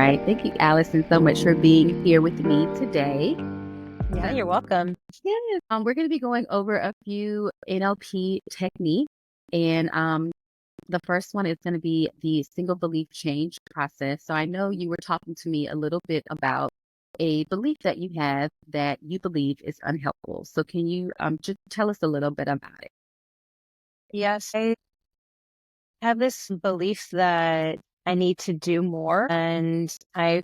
right. Thank you, Allison, so much for being here with me today. Yeah, you're welcome. Yes. We're going to be going over a few NLP techniques. And the first one is going to be the single belief change process. So I know you were talking to me a little bit about a belief that you have that you believe is unhelpful. So can you just tell us a little bit about it? Yes, I have this belief that I need to do more, and I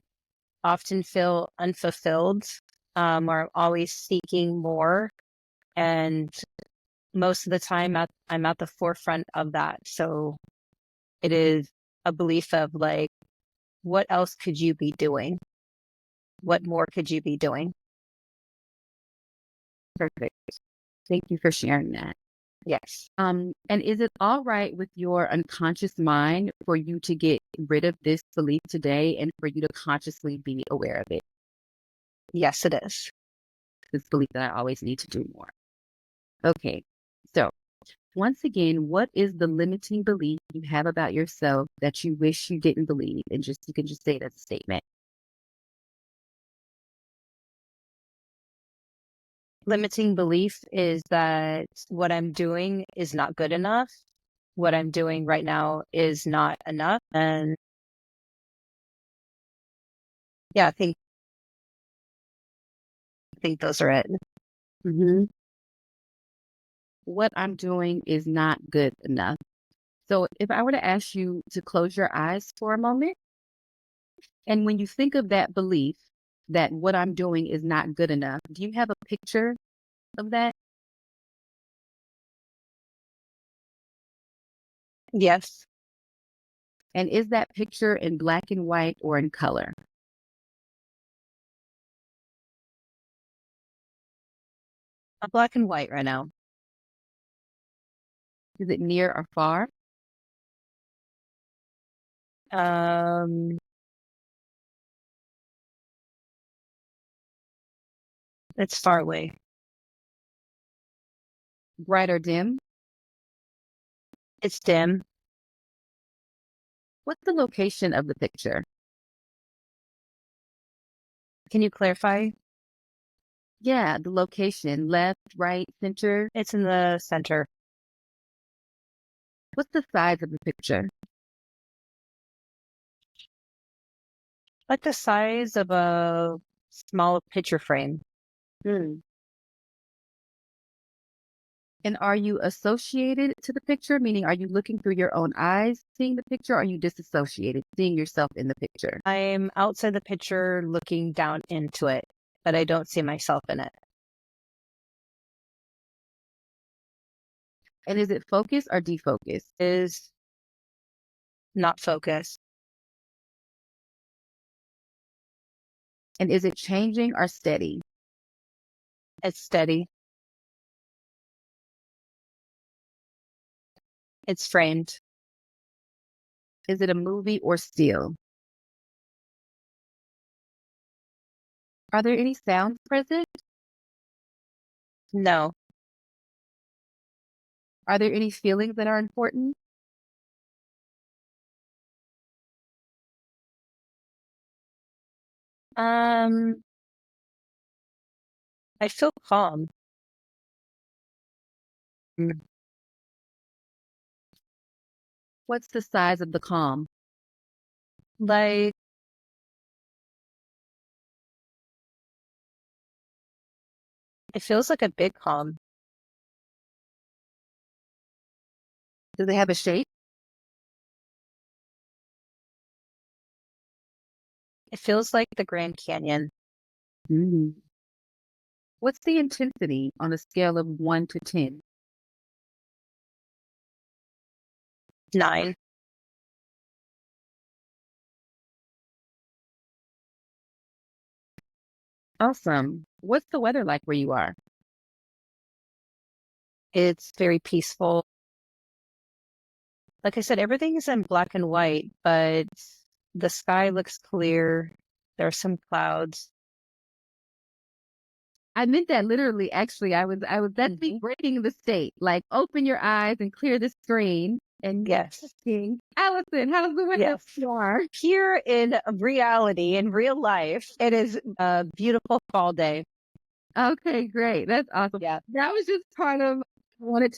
often feel unfulfilled, or I'm always seeking more. And most of the time, I'm at the forefront of that. So it is a belief of like, what else could you be doing? What more could you be doing? Perfect. Thank you for sharing that. Yes. And is it all right with your unconscious mind for you to get rid of this belief today and for you to consciously be aware of it? Yes, it is. This belief that I always need to do more. Okay. So once again, what is the limiting belief you have about yourself that you wish you didn't believe? And just you can just say it as a statement. Limiting belief is that what I'm doing is not good enough. What I'm doing right now is not enough. And yeah, I think those are it. Hmm. What I'm doing is not good enough. So if I were to ask you to close your eyes for a moment, and when you think of that belief that what I'm doing is not good enough, do you have a picture of that? Yes. And is that picture in black and white or in color? Black and white right now. Is it near or far? Um, it's far away. Bright or dim? It's dim. What's the location of the picture? Can you clarify? Yeah, the location, left, right, center. It's in the center. What's the size of the picture? Like the size of a small picture frame. Hmm. And are you associated to the picture? Meaning, are you looking through your own eyes, seeing the picture, or are you disassociated, seeing yourself in the picture? I'm outside the picture looking down into it, but I don't see myself in it. And is it focused or defocused? It is not focused. And is it changing or steady? It's steady. It's framed. Is it a movie or still? Are there any sounds present? No. Are there any feelings that are important? Um, I feel calm. What's the size of the calm? Like, it feels like a big calm. Do they have a shape? It feels like the Grand Canyon. Mhm. What's the intensity on a scale of 1 to 10? 9. Awesome. What's the weather like where you are? It's very peaceful. Like I said, everything is in black and white, but the sky looks clear. There are some clouds. I meant that literally, actually. That's me breaking the state. Like, open your eyes and clear the screen. And Yes. Allison, how's the weather? Yes. Here in reality, in real life, it is a beautiful fall day. Okay, great. That's awesome. Yeah. That was just part of I wanted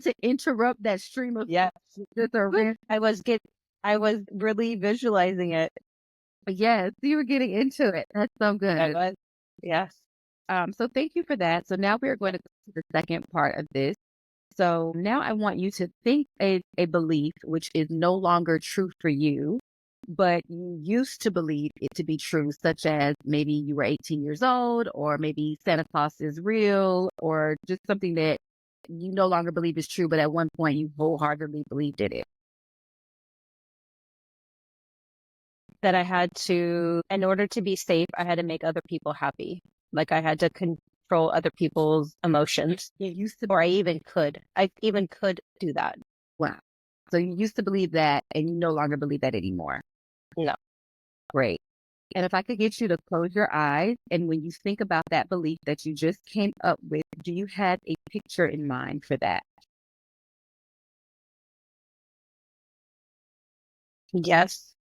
to interrupt that stream of Yes. just a rant. I was really visualizing it. Yes, you were getting into it. That's so I good. was. Yes. So thank you for that. So now we're going to go to the second part of this. So now I want you to think a belief which is no longer true for you, but you used to believe it to be true, such as maybe you were 18 years old, or maybe Santa Claus is real, or just something that you no longer believe is true, but at one point you wholeheartedly believed in it. That I had to, in order to be safe, I had to make other people happy. Like I had to control other people's emotions. It used to, Or I even could do that. wow. So you used to believe that, and you no longer believe that anymore. No. Great. And if I could get you to close your eyes, and when you think about that belief that you just came up with, do you have a picture in mind for that? Yes.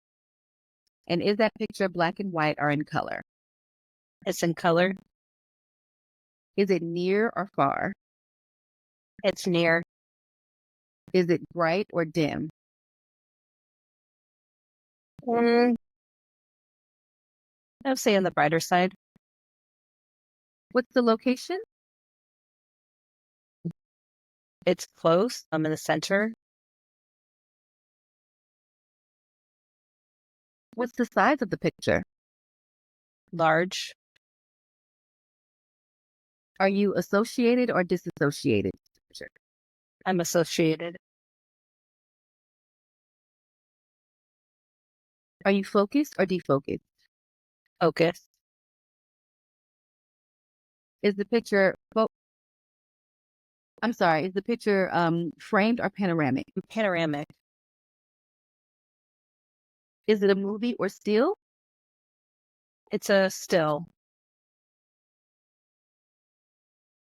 And is that picture black and white or in color? It's in color. Is it near or far? It's near. Is it bright or dim? I'd say on the brighter side. What's the location? It's close. I'm in the center. What's the size of the picture? Large. Are you associated or disassociated? I'm associated. Are you focused or defocused? Focus. Is the picture I'm sorry, is the picture framed or panoramic? Panoramic. Is it a movie or still? It's a still.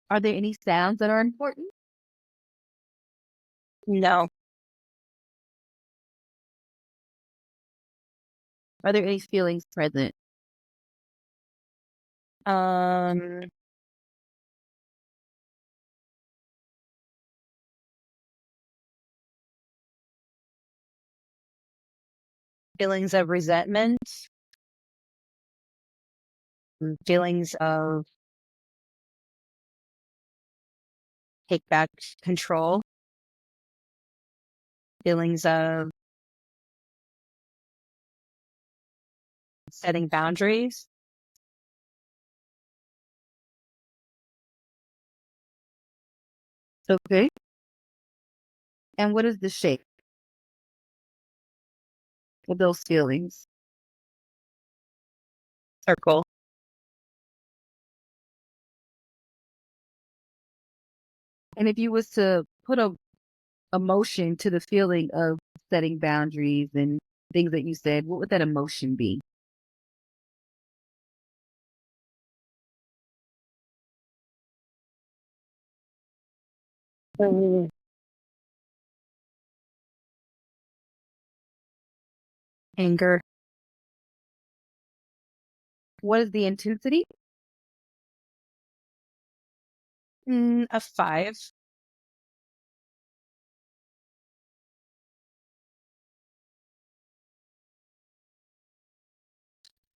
Are there any sounds that are important? No. Are there any feelings present? Feelings of resentment. Feelings of take back control. Feelings of setting boundaries. Okay. And what is the shape of those feelings? Circle. And if you was to put a emotion to the feeling of setting boundaries and things that you said, what would that emotion be? Anger. What is the intensity? A 5.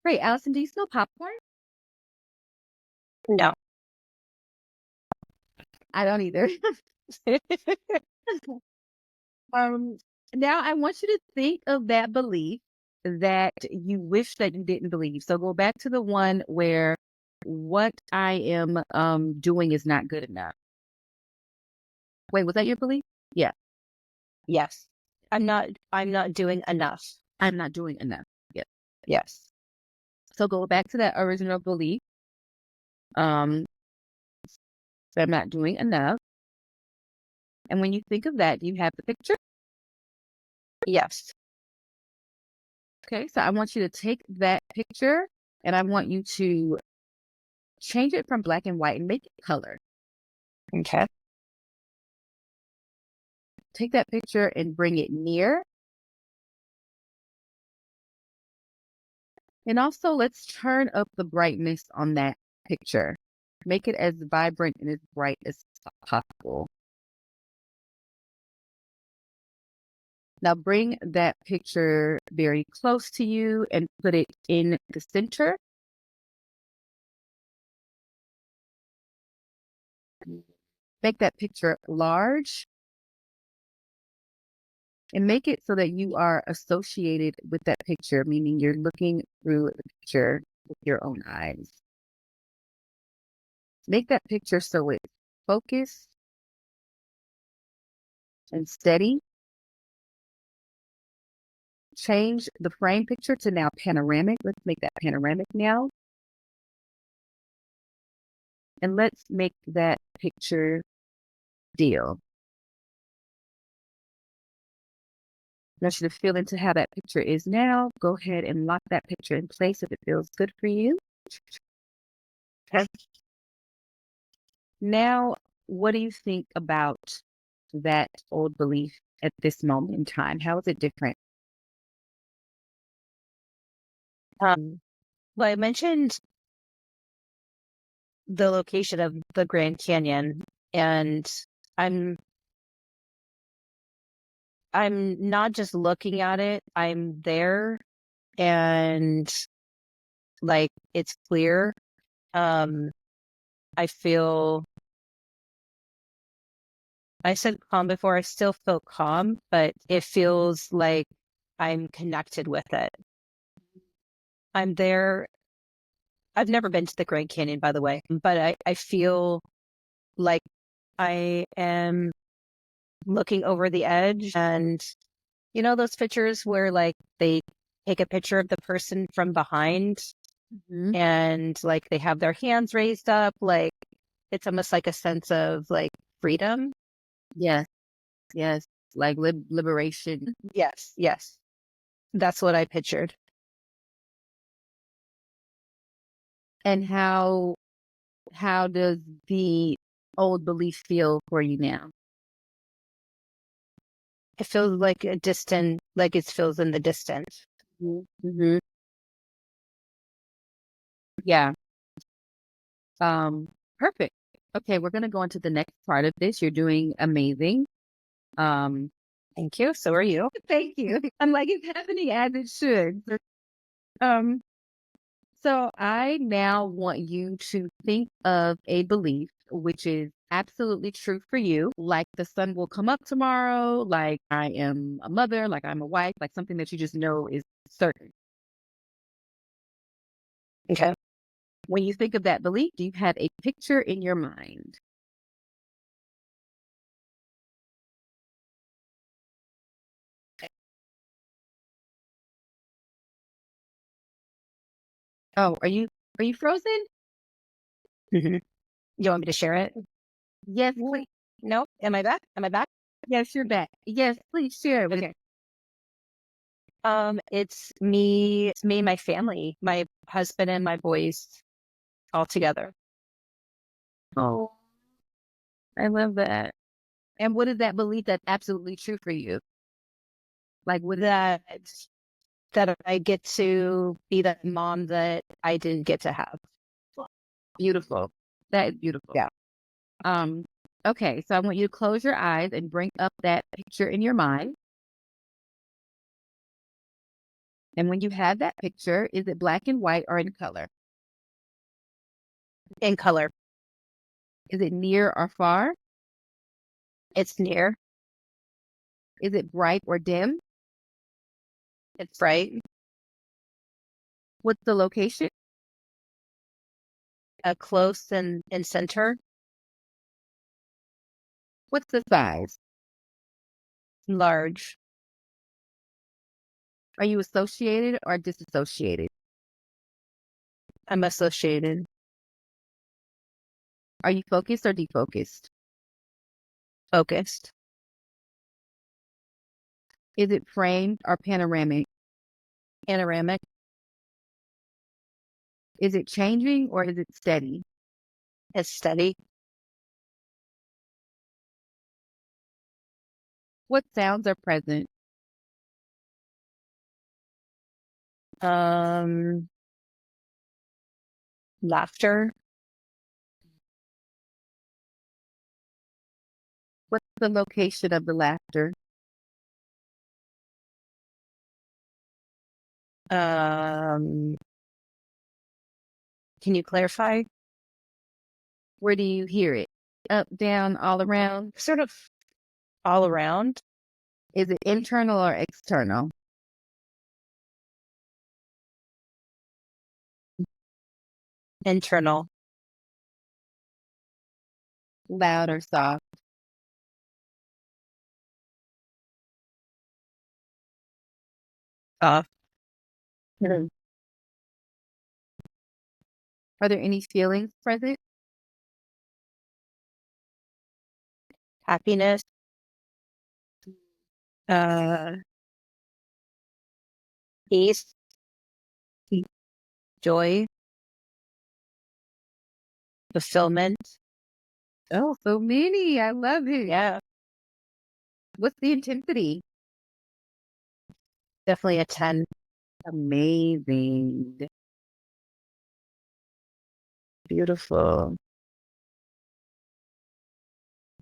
Great. Allison, do you smell popcorn? No. I don't either. um, Now I want you to think of that belief that you wish that you didn't believe. So go back to the one where what I am doing is not good enough. Wait, was that your belief? Yeah. Yes. I'm not doing enough. I'm not doing enough. Yeah. Yes. So go back to that original belief. That I'm not doing enough. And when you think of that, do you have the picture? Yes. Okay, so I want you to take that picture and I want you to change it from black and white and make it color. Okay. take that picture and bring it near. And also, let's turn up the brightness on that picture. Make it as vibrant and as bright as possible. Now bring that picture very close to you and put it in the center. Make that picture large and make it so that you are associated with that picture, meaning you're looking through the picture with your own eyes. Make that picture so it's focused and steady. Change the frame picture to now panoramic. Let's make that panoramic now. And let's make that picture deal. I want you to feel into how that picture is now. Go ahead and lock that picture in place if it feels good for you. Okay. Now, what do you think about that old belief at this moment in time? How is it different? Well, I mentioned the location of the Grand Canyon, and I'm not just looking at it, I'm there, and like it's clear. I said calm before, I still feel calm, but it feels like I'm connected with it. I'm there. I've never been to the Grand Canyon, by the way, but I feel like I am looking over the edge, and you know those pictures where like they take a picture of the person from behind and like they have their hands raised up, like it's almost like a sense of like freedom. Yes, yes, like liberation. Yes, yes. That's what I pictured. And how does the old belief feel for you now? It feels like a distant, like it feels in the distance. Mm-hmm. Yeah. Perfect. Okay, we're gonna go into the next part of this. You're doing amazing. Thank you. So are you. Thank you. I'm like, it's happening as it should. Um, so I now want you to think of a belief which is absolutely true for you, like the sun will come up tomorrow, like I am a mother, like I'm a wife, like something that you just know is certain. Okay. When you think of that belief, do you have a picture in your mind? Oh, are you frozen? You want me to share it? Yes, please. No. Am I back? Am I back? Yes, you're back. Yes, please share it with Okay. It's me, my family, my husband and my boys all together. Oh, I love that. And what is that belief that's absolutely true for you? Like what That I get to be that mom that I didn't get to have. beautiful. That is beautiful. Yeah. Um, okay, so I want you to close your eyes and bring up that picture in your mind. And when you have that picture, is it black and white or in color? In color. Is it near or far? It's near. Is it bright or dim? It's bright. What's the location? Close and in center. What's the size? Large. Are you associated or disassociated? I'm associated. Are you focused or defocused? Focused. Is it framed or panoramic? Panoramic. Is it changing or is it steady? It's steady. What sounds are present? Laughter. What's the location of the laughter? Can you clarify? Where do you hear it? Up, down, all around? Sort of all around. Is it internal or external? Internal. Loud or soft? Soft. Mhm. Are there any feelings present? Happiness. Uh, Peace. Joy. Fulfillment. Oh, so many. I love it. Yeah, What's the intensity? definitely a 10. Amazing. Beautiful.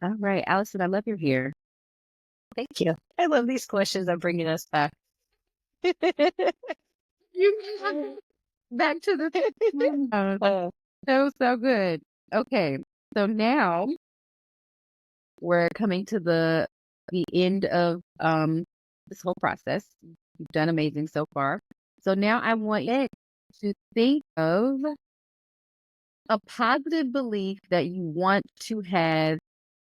All right, Allison, I love your hair. Thank you. I love these questions that bringing us back. You back to the Uh, so good. Okay, so now we're coming to the end of this whole process. You've done amazing so far. So now I want you to think of a positive belief that you want to have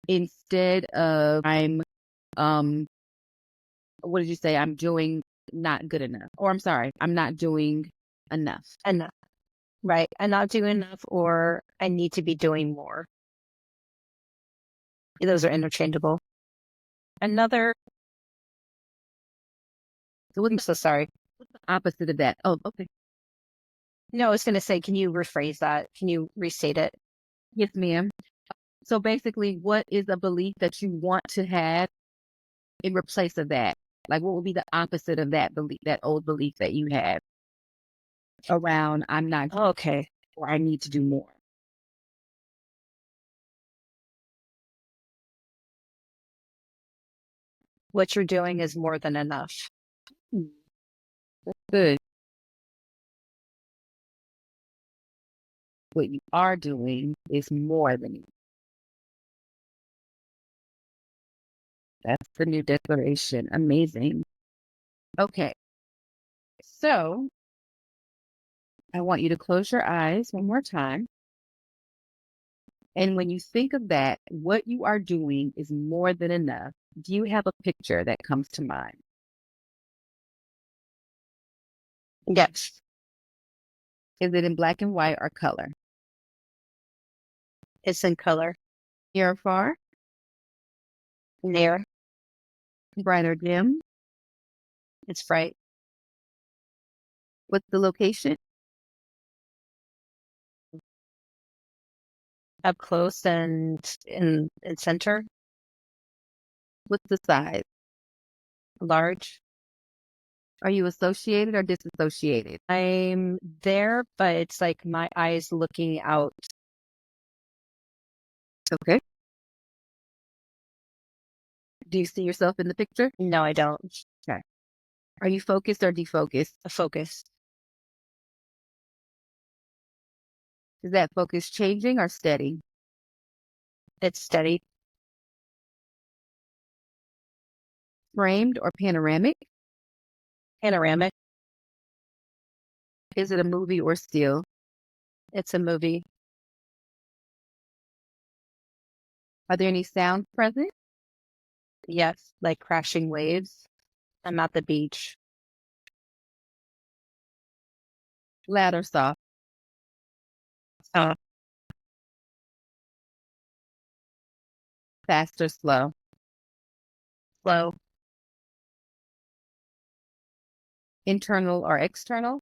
instead of um what did you say? I'm doing not good enough. Or I'm sorry, I'm not doing enough. enough. Right. I'm not doing enough, or I need to be doing more. Those are interchangeable. Another, So what's I'm the so sorry. opposite of that? Oh, okay. No, I was going to say, can you rephrase that? Can you restate it? Yes, ma'am. So basically, what is a belief that you want to have in replace of that? Like, what would be the opposite of that belief, that old belief that you have around I'm not Okay. or I need to do more? What you're doing is more than enough. Good. What you are doing is more than you. That's the new declaration. Amazing. Okay. So I want you to close your eyes one more time. And when you think of that, what you are doing is more than enough. Do you have a picture that comes to mind? Yes. Is it in black and white or color? It's in color. Near or far? Near. Bright or dim? It's bright. What's the location? Up close and in center. What's the size? Large. Are you associated or disassociated? I'm there, but it's like my eyes looking out. Okay. Do you see yourself in the picture? No, I don't. Okay. Are you focused or defocused? A focus. Is that focus changing or steady? It's steady. Framed or panoramic? Panoramic. Is it a movie or still? It's a movie. Are there any sounds present? Yes, like crashing waves. I'm at the beach. Loud or soft? Uh, Fast or slow? Slow. Internal or external?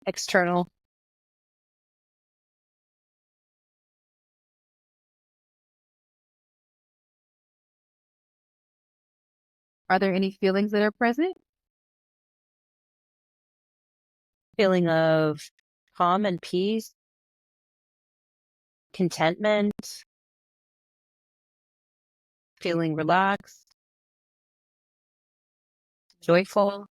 External. Are there any feelings that are present? Feeling of calm and peace, contentment, feeling relaxed, joyful.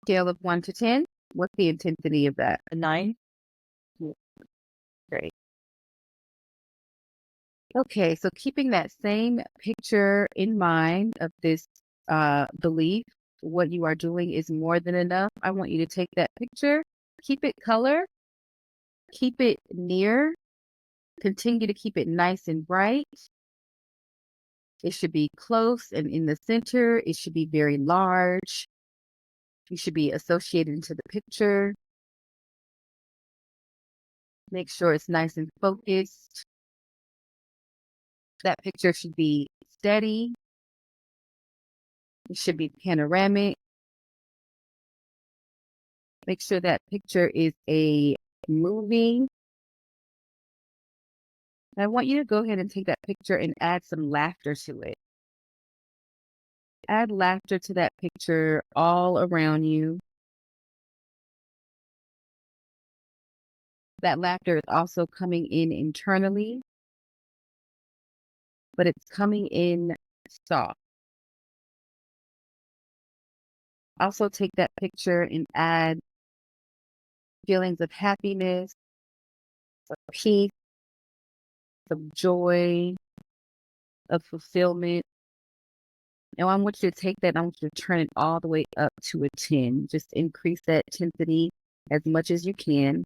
Scale of 1 to 10. What's the intensity of that? A 9. Great. Okay, so keeping that same picture in mind of this belief, what you are doing is more than enough. I want you to take that picture, keep it color, keep it near, continue to keep it nice and bright. It should be close and in the center. It should be very large. You should be associated into the picture. Make sure it's nice and focused. That picture should be steady. It should be panoramic. Make sure that picture is a moving. I want you to go ahead and take that picture and add some laughter to it. Add laughter to that picture all around you. That laughter is also coming in internally, but it's coming in soft. Also take that picture and add feelings of happiness, of peace, of joy, of fulfillment. And I want you to take that and I want you to turn it all the way up to a 10. Just increase that intensity as much as you can.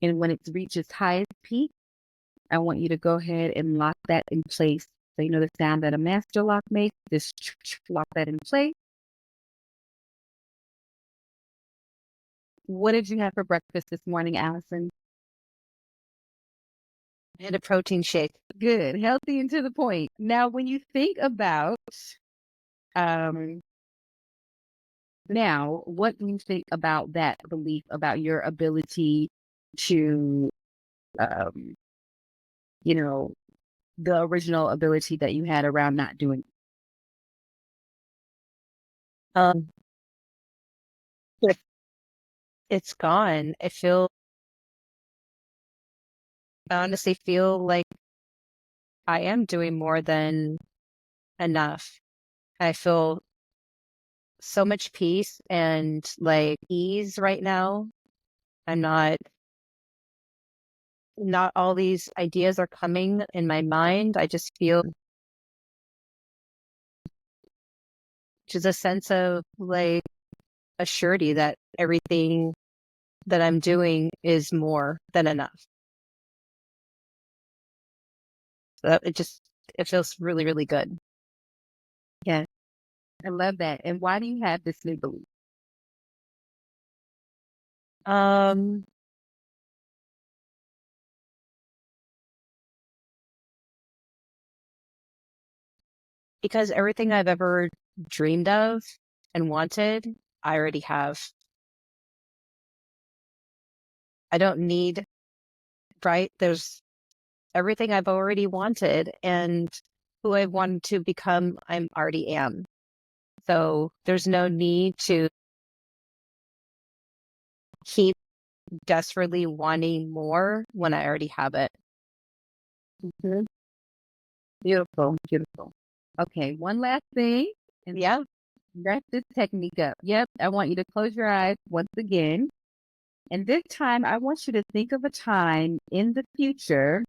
And when it reaches highest peak, I want you to go ahead and lock that in place. So you know the sound that a master lock makes, just lock that in place. What did you have for breakfast this morning, Allison? I had a protein shake. Good, healthy and to the point. Now, when you think about now, what do you think about that belief about your ability to, you know, the original ability that you had around not doing? Like, it's gone. I honestly feel like I am doing more than enough. I feel so much peace and like ease right now. I'm not all these ideas are coming in my mind. I just feel just a sense of like a surety that everything that I'm doing is more than enough. So it feels really, really good. Yeah, I love that. And why do you have this new belief? Um, because everything I've ever dreamed of and wanted, I already have. I don't need, right? There's everything I've already wanted and who I wanted to become, I'm already am. So there's no need to keep desperately wanting more when I already have it. Mhm. Beautiful, beautiful. Okay, one last thing, and Yeah. wrap this technique up. Yep, I want you to close your eyes once again. And this time, I want you to think of a time in the future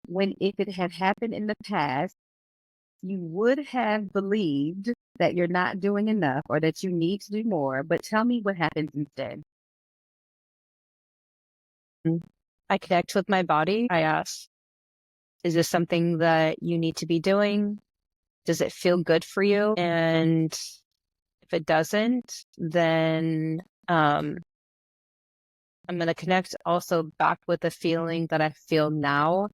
when, if it had happened in the past, you would have believed that you're not doing enough or that you need to do more. But tell me what happens instead. I connect with my body. I ask, is this something that you need to be doing? Does it feel good for you? And if it doesn't, then I'm going to connect also back with the feeling that I feel now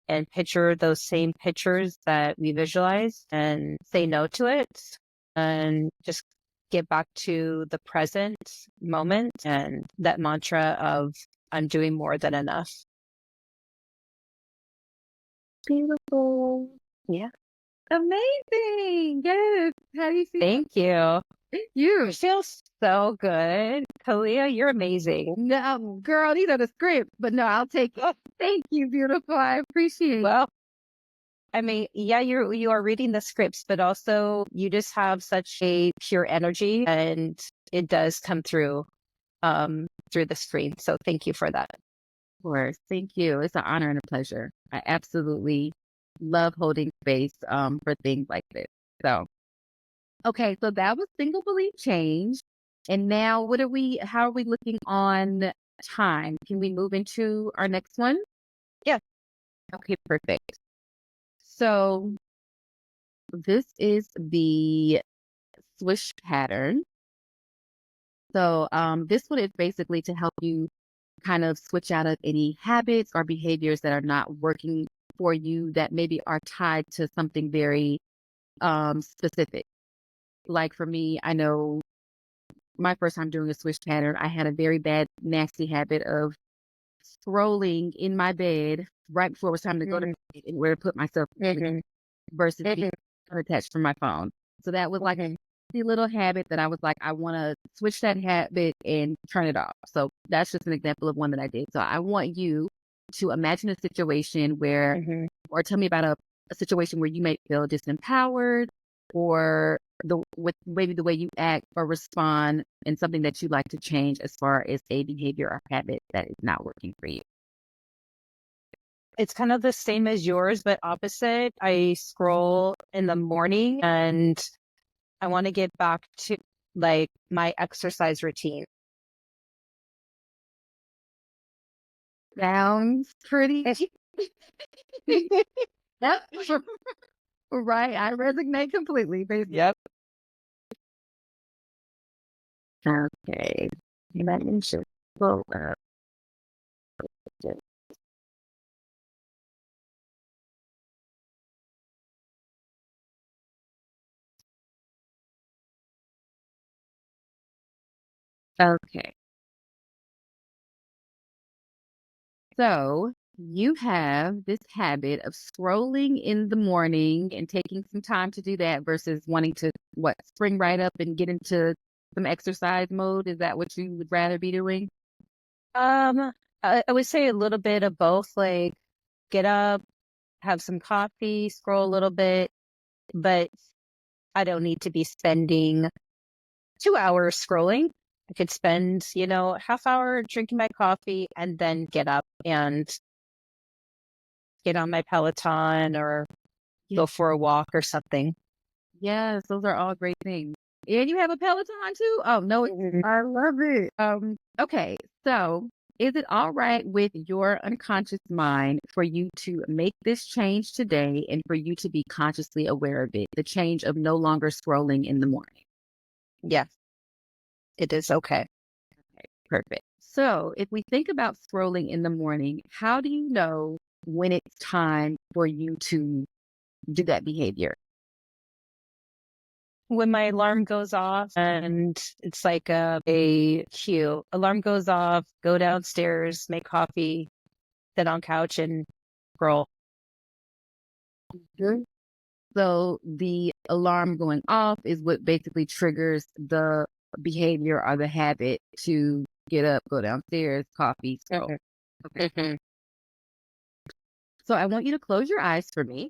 and picture those same pictures that we visualize and say no to it and just get back to the present moment and that mantra of I'm doing more than enough. Beautiful. Yeah. Amazing. Yes. How do you feel? Thank you. You. It feels so good. Kaleah, you're amazing. No, girl, these are the scripts, but no, I'll take it. Thank you, beautiful. I appreciate it. Well, I mean, yeah, you are reading the scripts, but also you just have such a pure energy and it does come through the screen. So thank you for that. Of course. Thank you. It's an honor and a pleasure. I absolutely love holding space for things like this. So, okay, so that was single belief change. And now how are we looking on time? Can we move into our next one? Yeah. Okay, perfect. So this is the Swish pattern. So this one is basically to help you kind of switch out of any habits or behaviors that are not working for you that maybe are tied to something very specific. Like for me, I know my first time doing a Swish pattern, I had a very bad, nasty habit of scrolling in my bed right before it was time to go to bed and where to put myself Mm-hmm. versus being unattached from my phone. So that was like the little habit that I was like, I want to switch that habit and turn it off. So that's just an example of one that I did. So I want you to imagine a situation where, or tell me about a situation where you may feel disempowered or with maybe the way you act or respond and something that you like to change as far as a behavior or habit that is not working for you. It's kind of the same as yours, but opposite. I scroll in the morning and I want to get back to like my exercise routine. Sounds pretty. Yep. Right. I resonate completely. Basically. Yep. Okay. Let me just pull up. Okay. So you have this habit of scrolling in the morning and taking some time to do that versus wanting to spring right up and get into some exercise mode. Is that what you would rather be doing? I would say a little bit of both, like get up, have some coffee, scroll a little bit, but I don't need to be spending 2 hours scrolling. I could spend, half hour drinking my coffee and then get up and get on my Peloton or go for a walk or something. Yes, those are all great things. And you have a Peloton too? Oh, no, I love it. Okay, so is it all right with your unconscious mind for you to make this change today and for you to be consciously aware of it? The change of no longer scrolling in the morning. Yes, it is okay. Okay, perfect. So if we think about scrolling in the morning, how do you know when it's time for you to do that behavior? When my alarm goes off and it's like a cue, alarm goes off, go downstairs, make coffee, sit on couch and scroll. Mhm. So the alarm going off is what basically triggers the behavior or the habit to get up, go downstairs, coffee, scroll. Okay. So I want you to close your eyes for me.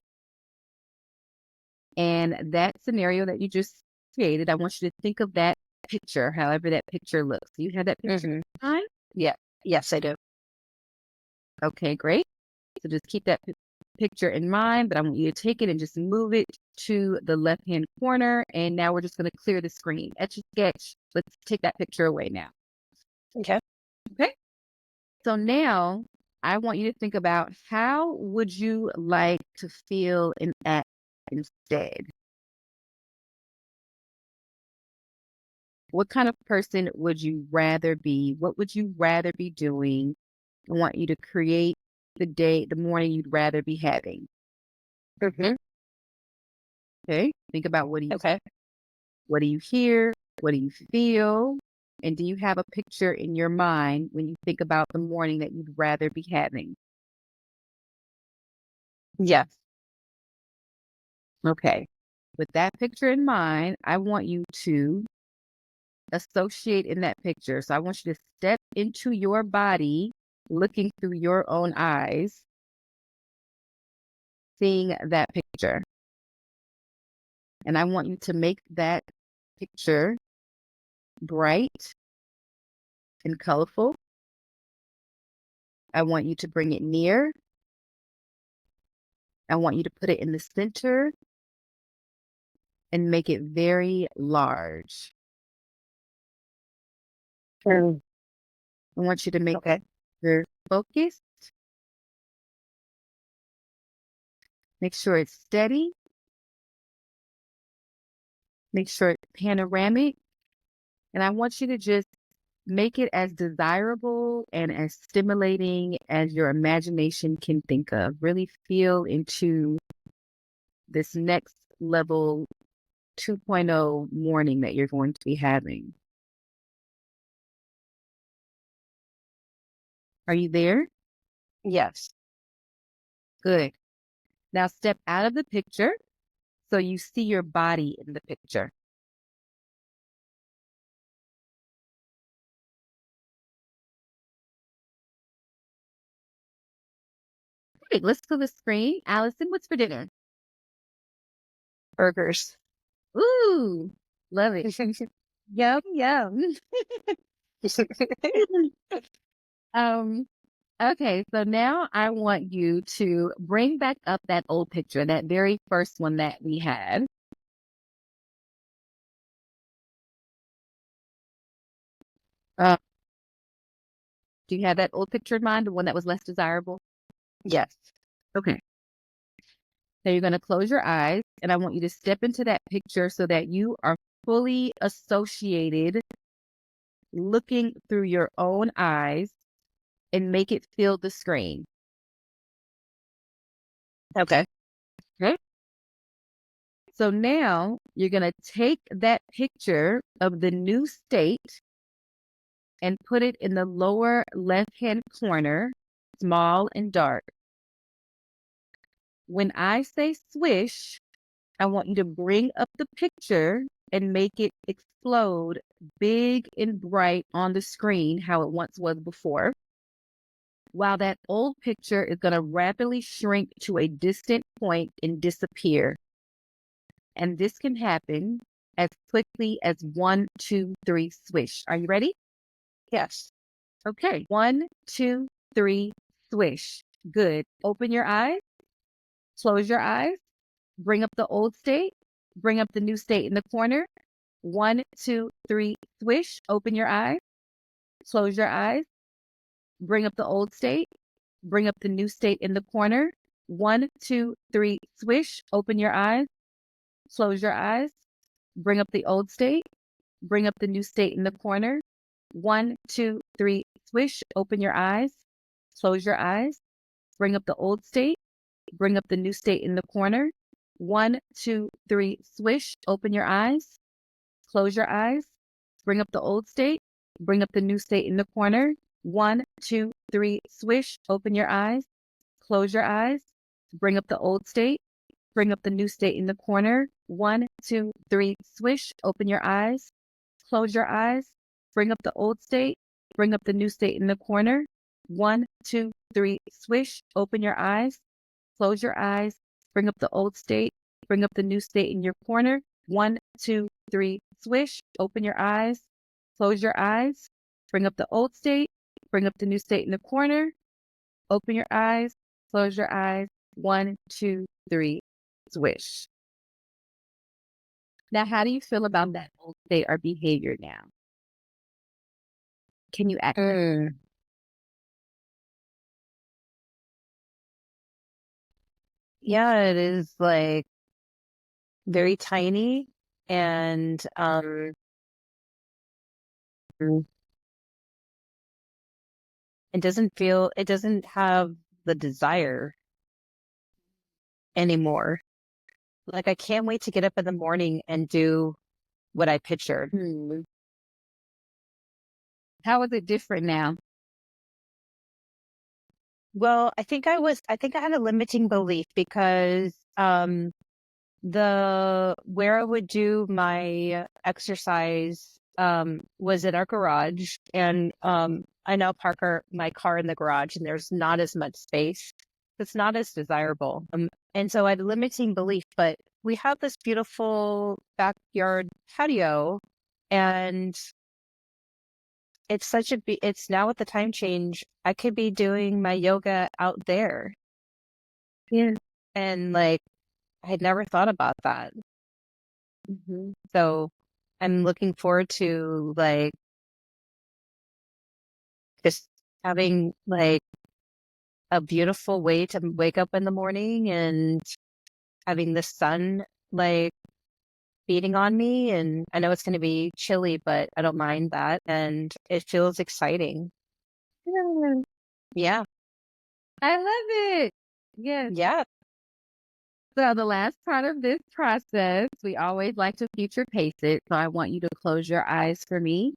And that scenario that you just created, I want you to think of that picture, however that picture looks. You have that picture in mind? Yeah. Yes, I do. Okay, great. So just keep that picture in mind, but I want you to take it and just move it to the left-hand corner. And now we're just going to clear the screen. Etch a sketch. Let's take that picture away now. Okay. Okay. So now I want you to think about how would you like to feel and act instead? What kind of person would you rather be? What would you rather be doing? I want you to create the morning you'd rather be having. Okay. Think about Okay. what do you hear? What do you feel? And do you have a picture in your mind when you think about the morning that you'd rather be having? Yes. Okay. With that picture in mind, I want you to associate in that picture. So I want you to step into your body, looking through your own eyes, seeing that picture. And I want you to make that picture bright and colorful. I want you to bring it near. I want you to put it in the center and make it very large. Mm. I want you to make Okay. your focused. Make sure it's steady. Make sure it's panoramic. And I want you to just make it as desirable and as stimulating as your imagination can think of. Really feel into this next level 2.0 morning that you're going to be having. Are you there? Yes. Good. Now step out of the picture so you see your body in the picture. Great. Let's go to the screen. Allison, what's for dinner? Burgers. Ooh, love it. Yum, yum. Um, okay, so now I want you to bring back up that old picture, that very first one that we had. Uh, do you have that old picture in mind, the one that was less desirable? Yes. Okay. So you're going to close your eyes, and I want you to step into that picture so that you are fully associated, looking through your own eyes, and make it fill the screen. Okay. Okay. So now you're going to take that picture of the new state and put it in the lower left-hand corner, small and dark. When I say swish, I want you to bring up the picture and make it explode big and bright on the screen, how it once was before. While that old picture is going to rapidly shrink to a distant point and disappear. And this can happen as quickly as 1, 2, 3, swish. Are you ready? Yes. Okay. 1, 2, 3, swish. Good. Open your eyes. Close your eyes. Bring up the old state. Bring up the new state in the corner. 1, 2, 3, swish. Open your eyes. Close your eyes. Bring up the old state. Bring up the new state in the corner. 1, 2, 3, swish. Open your eyes. Close your eyes. Bring up the old state. Bring up the new state in the corner. 1, 2, 3, swish. Open your eyes. Close your eyes. Bring up the old state. Bring up the new state in the corner. 1, 2, 3, swish. Open your eyes. Close your eyes. Bring up the old state. Bring up the new state in the corner. 1, 2, 3, swish. Open your eyes. Close your eyes. Bring up the old state. Bring up the new state in the corner. 1, 2, 3, swish. Open your eyes. Close your eyes. Bring up the old state. Bring up the new state in the corner. 1, 2, 3, swish. Open your eyes. Close your eyes. Bring up the old state. Bring up the new state in your corner. 1, 2, 3, swish. Open your eyes. Close your eyes. Bring up the old state. Bring up the new state in the corner. Open your eyes. Close your eyes. 1, 2, 3, swish. Now, how do you feel about that old state or behavior now? Can you act? Yeah, it is like very tiny and it doesn't have the desire anymore. Like I can't wait to get up in the morning and do what I pictured. How is it different now? Well, I think I had a limiting belief because where I would do my exercise was in our garage, and I now park my car in the garage, and there's not as much space. It's not as desirable. And so I had a limiting belief, but we have this beautiful backyard patio, and it's now with the time change, I could be doing my yoga out there. Yeah. And like, I had never thought about that. Mm-hmm. So I'm looking forward to like just having like a beautiful way to wake up in the morning and having the sun like beating on me. And I know it's going to be chilly, but I don't mind that. And it feels exciting. Yeah. Yeah. I love it. Yes. Yeah. So the last part of this process, we always like to future pace it. So I want you to close your eyes for me,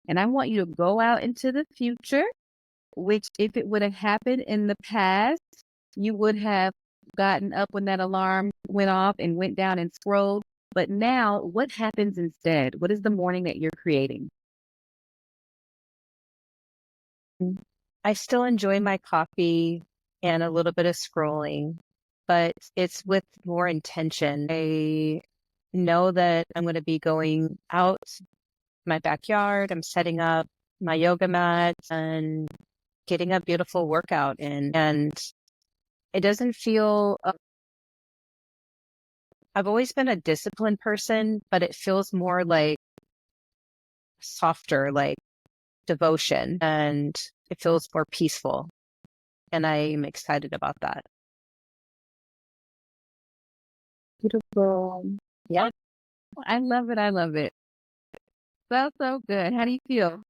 and I want you to go out into the future, which if it would have happened in the past, you would have gotten up when that alarm went off and went down and scrolled. But now what happens instead? What is the morning that you're creating? I still enjoy my coffee and a little bit of scrolling, but it's with more intention. I know that I'm going to be going out my backyard. I'm setting up my yoga mat and getting a beautiful workout in. And it doesn't feel, I've always been a disciplined person, but it feels more like softer, like devotion, and it feels more peaceful. And I'm excited about that. Beautiful. Yeah. I love it. I love it. So good. How do you feel?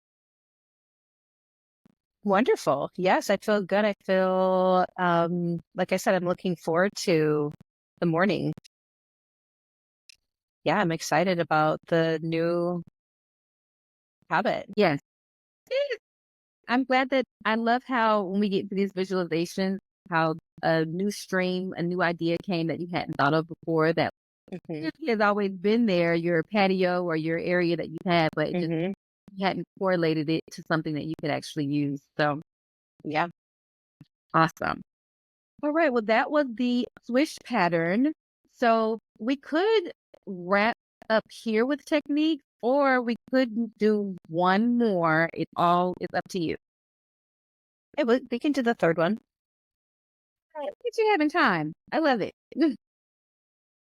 Wonderful. Yes, I feel good. I feel, like I said, I'm looking forward to the morning. Yeah, I'm excited about the new habit. Yes. I'm glad that I love how when we get to these visualizations, how a new stream, a new idea came that you hadn't thought of before that has always been there, your patio or your area that you had, but it just you hadn't correlated it to something that you could actually use. So Yeah. awesome. All right. Well, that was the swish pattern. So we could wrap up here with techniques, or we could do one more. It all is up to you. Hey, we can do the third one. But you're having time. I love it.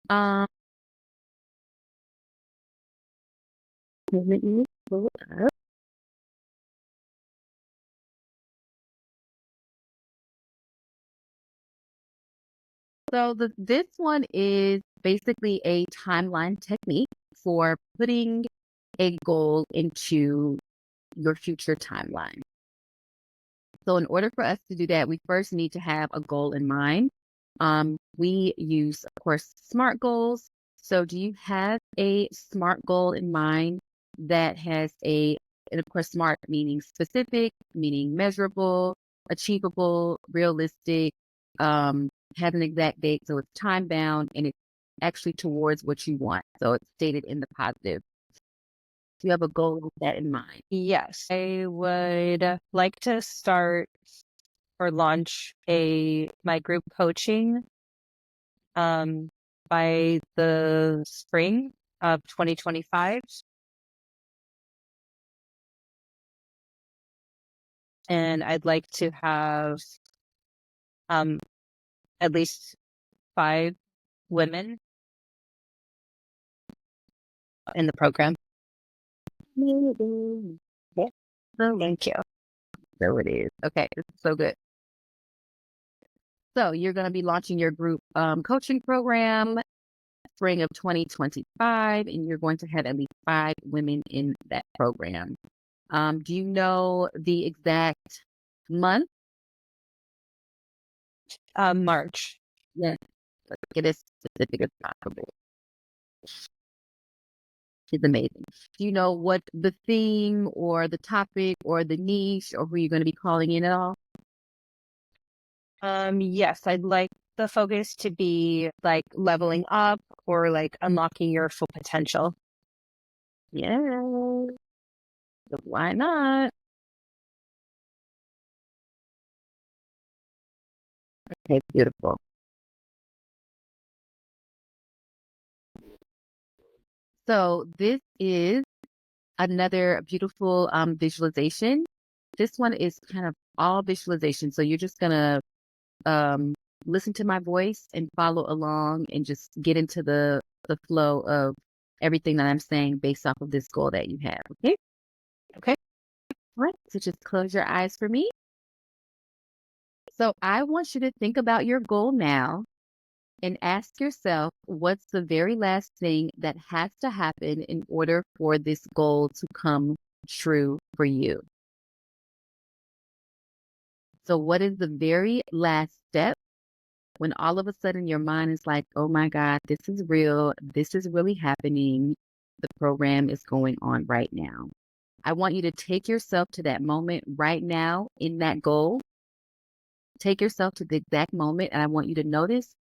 um, let me pull it up. So this one is basically a timeline technique for putting a goal into your future timeline. So in order for us to do that, we first need to have a goal in mind. We use, of course, SMART goals. So do you have a SMART goal in mind that has and of course, SMART meaning specific, meaning measurable, achievable, realistic, has an exact date. So it's time bound and it's actually towards what you want. So it's stated in the positive. Do you have a goal with that in mind? Yes, I would like to start or launch my group coaching by the spring of 2025. And I'd like to have at least 5 women in the program. Yeah. Thank you. So it is. Okay, this is so good. So you're going to be launching your group coaching program spring of 2025, and you're going to have at least 5 women in that program. Do you know the exact month? March. Yes. Let's get as specific as possible. She's amazing. Do you know what the theme or the topic or the niche or who you're going to be calling in at all? Yes, I'd like the focus to be like leveling up or like unlocking your full potential? Yeah. Why not? Okay, beautiful. So this is another beautiful visualization. This one is kind of all visualization. So you're just gonna um, listen to my voice and follow along and just get into the flow of everything that I'm saying based off of this goal that you have. Okay. Okay. All right. So just close your eyes for me. So I want you to think about your goal now and ask yourself, what's the very last thing that has to happen in order for this goal to come true for you? So what is the very last step when all of a sudden your mind is like, oh my God, this is real. This is really happening. The program is going on right now. I want you to take yourself to that moment right now in that goal. Take yourself to the exact moment, and I want you to notice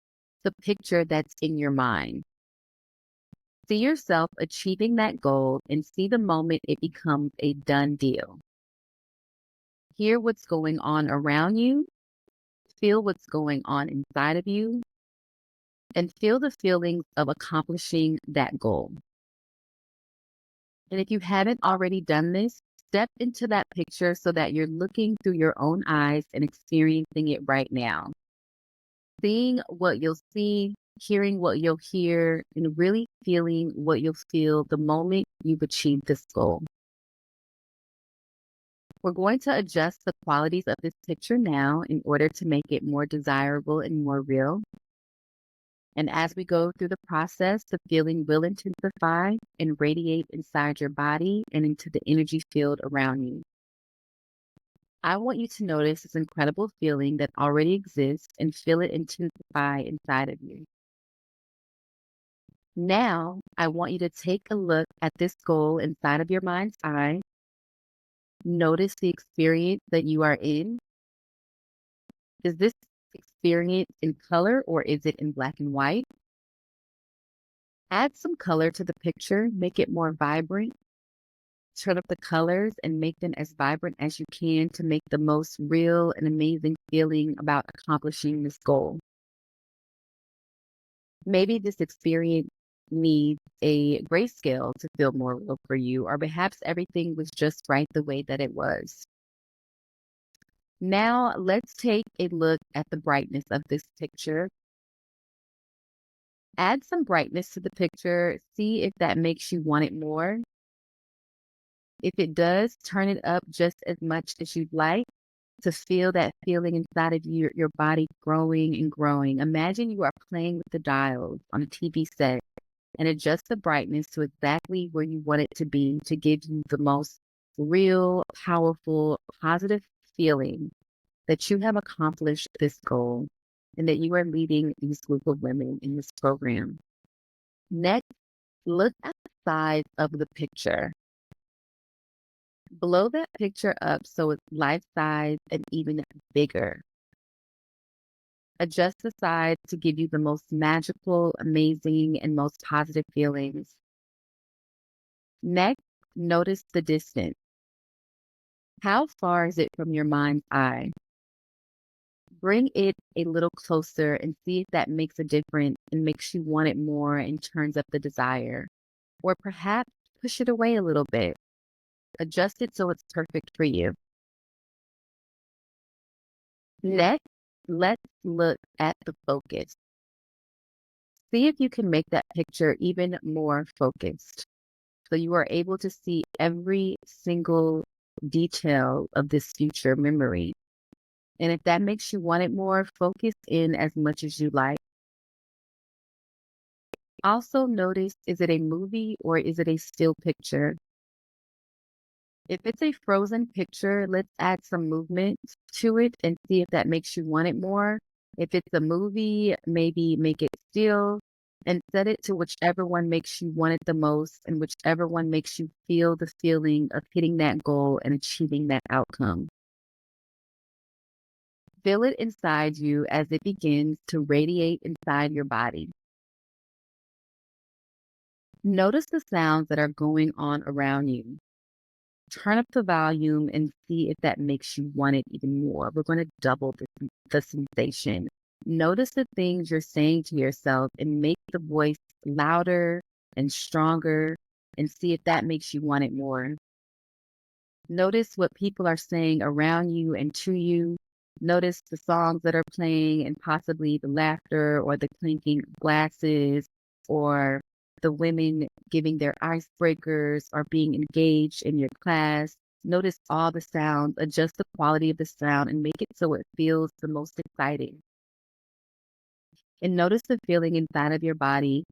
the picture that's in your mind. See yourself achieving that goal and see the moment it becomes a done deal. Hear what's going on around you, feel what's going on inside of you, and feel the feelings of accomplishing that goal. And if you haven't already done this, step into that picture so that you're looking through your own eyes and experiencing it right now. Seeing what you'll see, hearing what you'll hear, and really feeling what you'll feel the moment you've achieved this goal. We're going to adjust the qualities of this picture now in order to make it more desirable and more real. And as we go through the process, the feeling will intensify and radiate inside your body and into the energy field around you. I want you to notice this incredible feeling that already exists and feel it intensify inside of you. Now, I want you to take a look at this goal inside of your mind's eye. Notice the experience that you are in. Is this experience in color or is it in black and white? Add some color to the picture, make it more vibrant. Turn up the colors and make them as vibrant as you can to make the most real and amazing feeling about accomplishing this goal. Maybe this experience needs a grayscale to feel more real for you, or perhaps everything was just right the way that it was. Now, let's take a look at the brightness of this picture. Add some brightness to the picture. See if that makes you want it more. If it does, turn it up just as much as you'd like to feel that feeling inside of you, your body growing and growing. Imagine you are playing with the dials on a TV set and adjust the brightness to exactly where you want it to be to give you the most real, powerful, positive feeling that you have accomplished this goal and that you are leading this group of women in this program. Next, look at the size of the picture. Blow that picture up so it's life size and even bigger. Adjust the size to give you the most magical, amazing, and most positive feelings. Next, notice the distance. How far is it from your mind's eye? Bring it a little closer and see if that makes a difference and makes you want it more and turns up the desire. Or perhaps push it away a little bit. Adjust it so it's perfect for you. Next, let's look at the focus. See if you can make that picture even more focused so you are able to see every single detail of this future memory. And if that makes you want it more, focus in as much as you like. Also notice, is it a movie or is it a still picture? If it's a frozen picture, let's add some movement to it and see if that makes you want it more. If it's a movie, maybe make it still and set it to whichever one makes you want it the most and whichever one makes you feel the feeling of hitting that goal and achieving that outcome. Feel it inside you as it begins to radiate inside your body. Notice the sounds that are going on around you. Turn up the volume and see if that makes you want it even more. We're going to double the sensation. Notice the things you're saying to yourself and make the voice louder and stronger and see if that makes you want it more. Notice what people are saying around you and to you. Notice the songs that are playing and possibly the laughter or the clinking of glasses or the women giving their icebreakers or being engaged in your class. Notice all the sounds, adjust the quality of the sound and make it so it feels the most exciting. And notice the feeling inside of your body.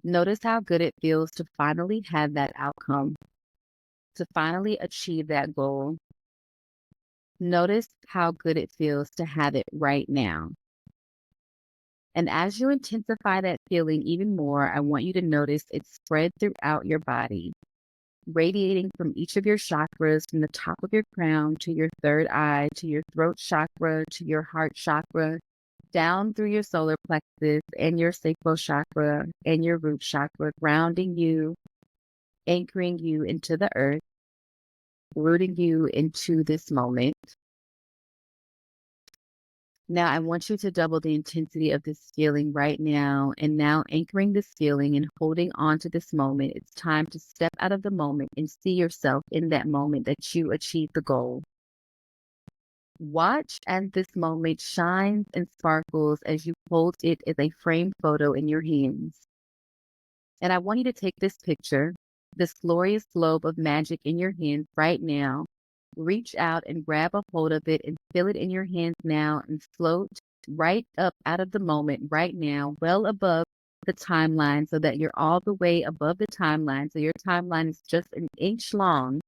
Notice how good it feels to finally have that outcome, to finally achieve that goal. Notice how good it feels to have it right now. And as you intensify that feeling even more, I want you to notice it spread throughout your body, radiating from each of your chakras, from the top of your crown to your third eye, to your throat chakra, to your heart chakra, down through your solar plexus and your sacral chakra and your root chakra, grounding you, anchoring you into the earth, rooting you into this moment. Now, I want you to double the intensity of this feeling right now. And now, anchoring this feeling and holding on to this moment, it's time to step out of the moment and see yourself in that moment that you achieved the goal. Watch as this moment shines and sparkles as you hold it as a framed photo in your hands. And I want you to take this picture, this glorious globe of magic in your hands right now. Reach out and grab a hold of it and feel it in your hands now and float right up out of the moment right now, well above the timeline so that you're all the way above the timeline. So your timeline is just an inch long.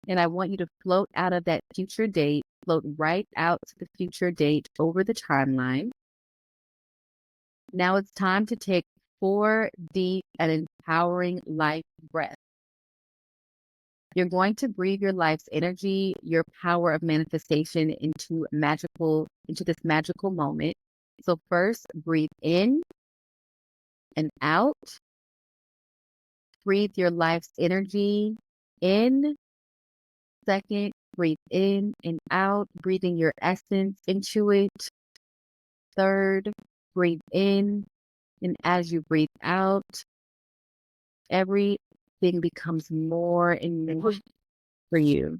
And I want you to float out of that future date, float right out to the future date over the timeline. Now it's time to take 4 deep and empowering life breaths. You're going to breathe your life's energy, your power of manifestation into this magical moment. So first, breathe in and out. Breathe your life's energy in. Second, breathe in and out, breathing your essence into it. Third, breathe in, and as you breathe out, everything becomes more and more for you.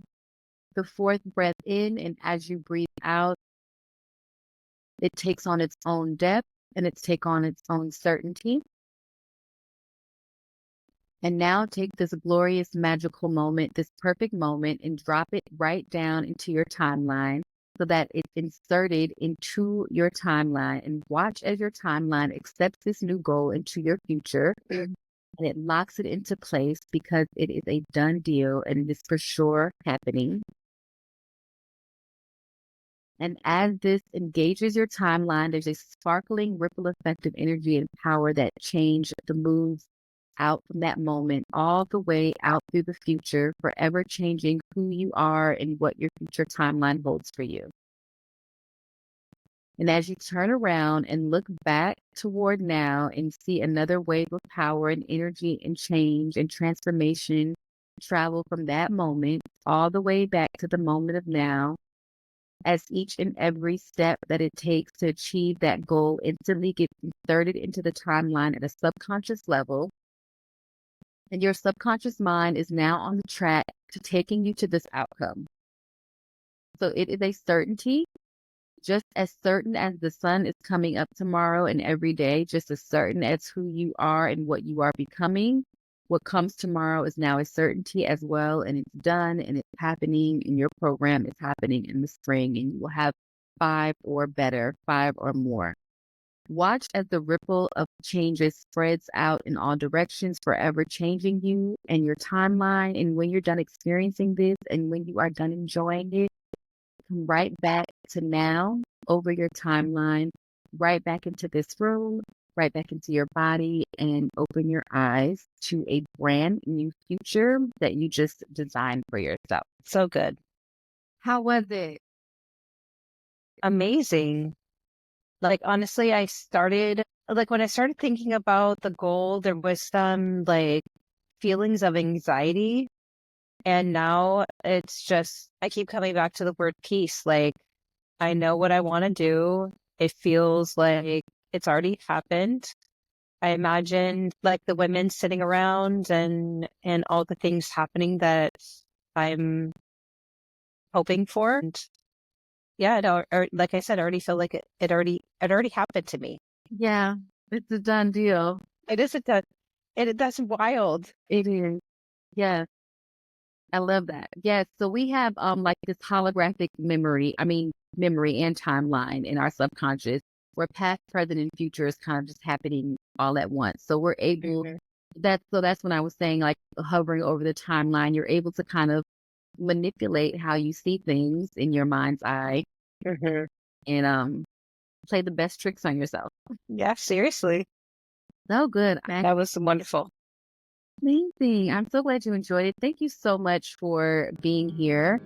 The fourth breath in, and as you breathe out, it takes on its own depth and it's take on its own certainty. And now take this glorious, magical moment, this perfect moment, and drop it right down into your timeline so that it's inserted into your timeline. And watch as your timeline accepts this new goal into your future. And it locks it into place because it is a done deal and it is for sure happening. And as this engages your timeline, there's a sparkling ripple effect of energy and power that change the moves out from that moment all the way out through the future, forever changing who you are and what your future timeline holds for you. And as you turn around and look back toward now and see another wave of power and energy and change and transformation travel from that moment all the way back to the moment of now, as each and every step that it takes to achieve that goal instantly gets inserted into the timeline at a subconscious level. And your subconscious mind is now on the track to taking you to this outcome. So it is a certainty, just as certain as the sun is coming up tomorrow and every day, just as certain as who you are and what you are becoming. What comes tomorrow is now a certainty as well, and it's done and it's happening, and your program is happening in the spring, and you will have 5 or better, 5 or more. Watch as the ripple of changes spreads out in all directions, forever changing you and your timeline. And when you're done experiencing this and when you are done enjoying it, come right back to now over your timeline, right back into this room, right back into your body, and open your eyes to a brand new future that you just designed for yourself. So good. How was it? amazing. Like, honestly, I started, like, when I started thinking about the goal, there was some like feelings of anxiety. And now it's just, I keep coming back to the word peace. Like, I know what I want to do. It feels like it's already happened. I imagined like the women sitting around and all the things happening that I'm hoping for. And yeah, no, or, like I said, I already feel like it already happened to me. Yeah, it's a done deal. It isn't that that's wild. It is. Yes, I love that. Yes, so we have like this holographic memory and timeline in our subconscious where past, present, and future is kind of just happening all at once. So we're able Mhm. that's when I was saying like hovering over the timeline, you're able to kind of manipulate how you see things in your mind's eye Mhm. and play the best tricks on yourself. Yeah, seriously. So good. That was wonderful. Amazing. I'm so glad you enjoyed it. Thank you so much for being here.